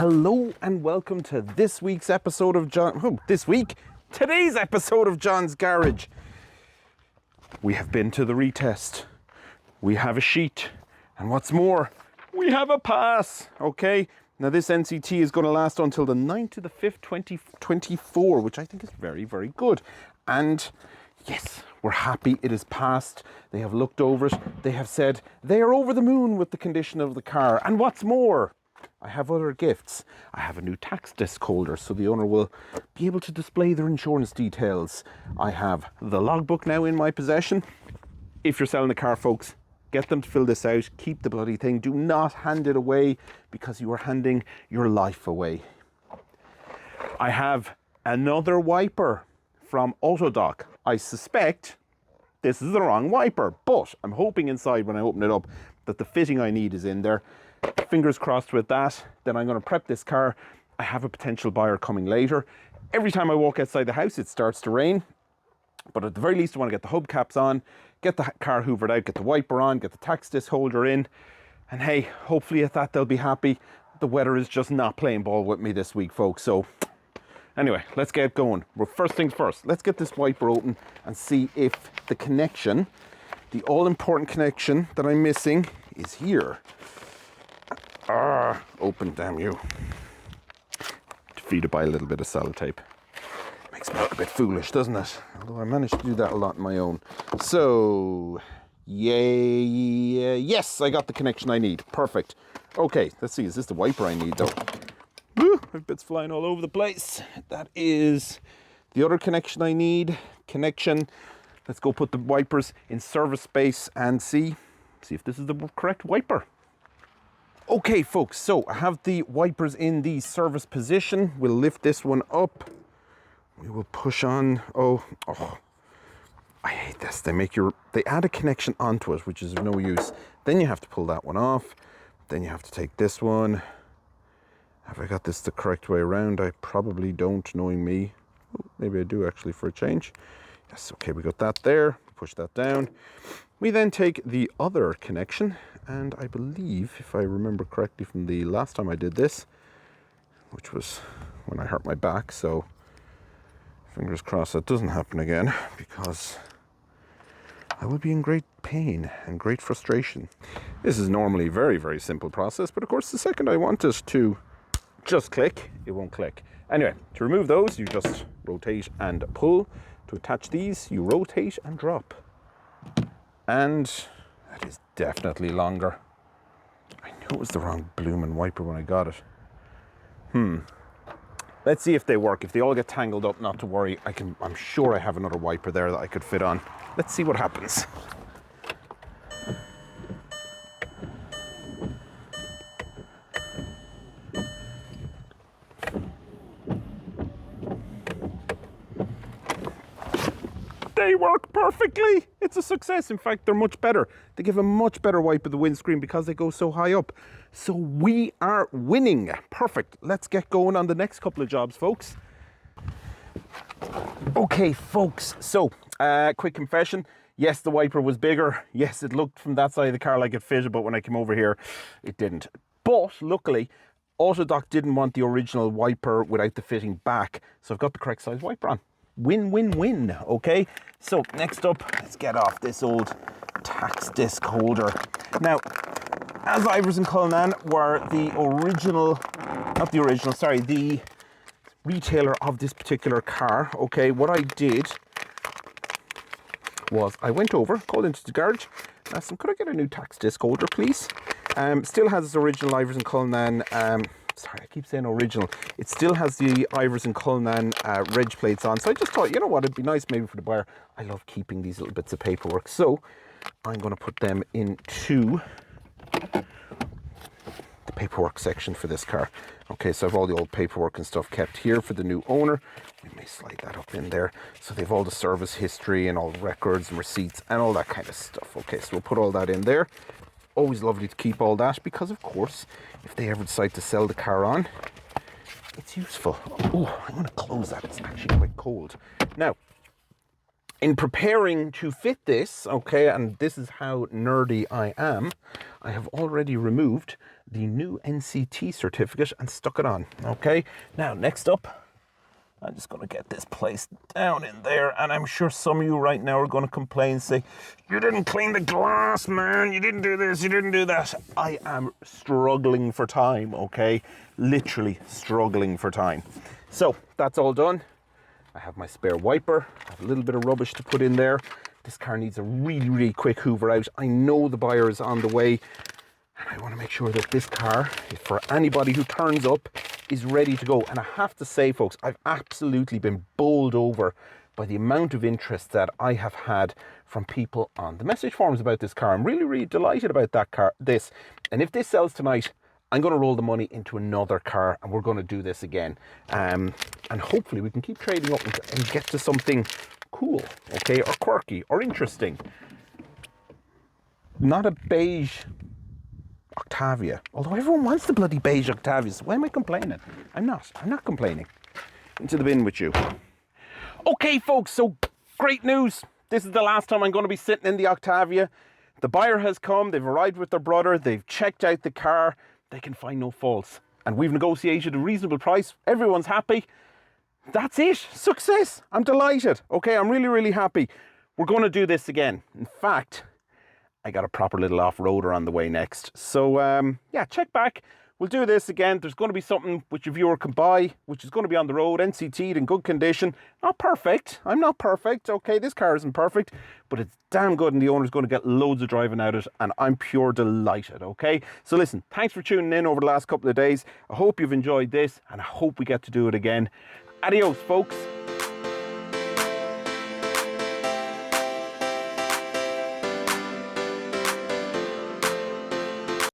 Hello and welcome to this week's episode of today's episode of John's Garage. We have been to the retest. We have a sheet. And what's more, we have a pass. Okay. Now this NCT is going to last until the 9th to the 5th, 2024, which I think is very, very good. And yes, we're happy it is passed. They have looked over it. They have said they are over the moon with the condition of the car. And what's more, I have other gifts. I have a new tax disc holder, so the owner will be able to display their insurance details. I have the logbook now in my possession. If you're selling a car, folks, get them to fill this out. Keep the bloody thing. Do not hand it away because you are handing your life away. I have another wiper from Autodoc. I suspect this is the wrong wiper, but I'm hoping inside when I open it up that the fitting I need is in there. Fingers crossed with that. Then I'm going to prep this car. I have a potential buyer coming later. Every time I walk outside the house, it starts to rain. But at the very least, I want to get the hubcaps on, get the car hoovered out, get the wiper on, get the tax disc holder in. And hey, hopefully at that they'll be happy. The weather is just not playing ball with me this week, folks. So anyway, let's get going. Well, first things first, let's get this wiper open and see if the connection, the all-important connection that I'm missing is here. Open, damn you. Defeated by a little bit of sellotape. Makes me look a bit foolish, doesn't it? Although I managed to do that a lot on my own. So, yay, yes, I got the connection I need. Perfect. Okay, let's see, is this the wiper I need though? Woo, I have bits flying all over the place. That is the other connection I need. Connection. Let's go put the wipers in service space and see if this is the correct wiper. Okay, folks, so I have the wipers in the service position. We'll lift this one up. We will push on. Oh, I hate this. They add a connection onto it, which is of no use. Then you have to pull that one off. Then you have to take this one. Have I got this the correct way around? I probably don't, knowing me. Oh, maybe I do actually for a change. Yes, okay, we got that there. Push that down. We then take the other connection, and I believe, if I remember correctly from the last time I did this, which was when I hurt my back, so fingers crossed that doesn't happen again, because I would be in great pain and great frustration. This is normally a very, very simple process, but of course the second I want it to just click, it won't click. Anyway, to remove those, you just rotate and pull. To attach these, you rotate and drop. And that is definitely longer. I knew it was the wrong bloomin' wiper when I got it. Let's see if they work. If they all get tangled up, not to worry. I'm sure I have another wiper there that I could fit on. Let's see what happens. They work perfectly. It's a success. In fact, they're much better. They give a much better wipe of the windscreen because they go so high up. So we are winning. Perfect. Let's get going on the next couple of jobs, folks. Okay, folks. So, quick confession. Yes, the wiper was bigger. Yes, it looked from that side of the car like it fitted, but when I came over here, it didn't. But luckily, Autodoc didn't want the original wiper without the fitting back. So I've got the correct size wiper on. Win, win, win. Okay, so next up, let's get off this old tax disc holder. Now, as Ivers and Cullinan were the retailer of this particular car, okay, what I did was I went over, called into the garage, asked them, could I get a new tax disc holder, please? Still has its original Ivers and Cullinan, sorry, I keep saying original. It still has the Ivers and Cullinan reg plates on. So I just thought, you know what, it'd be nice maybe for the buyer. I love keeping these little bits of paperwork. So I'm going to put them into the paperwork section for this car. Okay, so I have all the old paperwork and stuff kept here for the new owner. We may slide that up in there. So they have all the service history and all the records and receipts and all that kind of stuff. Okay, so we'll put all that in there. Always lovely to keep all that because, of course, if they ever decide to sell the car on, it's useful. Oh, I'm going to close that. It's actually quite cold. Now, in preparing to fit this, okay, and this is how nerdy I am, I have already removed the new NCT certificate and stuck it on. Okay, now next up, I'm just going to get this placed down in there, and I'm sure some of you right now are going to complain, say, you didn't clean the glass, man, you didn't do this, you didn't do that. I am struggling for time, okay? Literally struggling for time. So that's all done. I have my spare wiper. I have a little bit of rubbish to put in there. This car needs a really, really quick hoover out. I know the buyer is on the way, and I want to make sure that this car, for anybody who turns up, is ready to go. And I have to say, folks, I've absolutely been bowled over by the amount of interest that I have had from people on the message forums about this car. I'm really, really delighted about that car, And if this sells tonight, I'm going to roll the money into another car, and we're going to do this again. And hopefully we can keep trading up and get to something cool, okay, or quirky, or interesting. Not a beige Octavia, although everyone wants the bloody beige Octavia, so why am I complaining? I'm not complaining. Into the bin with you. Okay, folks, so great news. This is the last time I'm going to be sitting in the Octavia. The buyer has come, they've arrived with their brother, they've checked out the car, they can find no faults. And we've negotiated a reasonable price. Everyone's happy. That's it. Success. I'm delighted. Okay, I'm really, really happy. We're going to do this again. In fact, I got a proper little off-roader on the way next. So, yeah, check back. We'll do this again. There's going to be something which a viewer can buy, which is going to be on the road, NCT'd in good condition. Not perfect. I'm not perfect. Okay, this car isn't perfect, but it's damn good, and the owner's going to get loads of driving out of it, and I'm pure delighted, okay? So listen, thanks for tuning in over the last couple of days. I hope you've enjoyed this, and I hope we get to do it again. Adios, folks.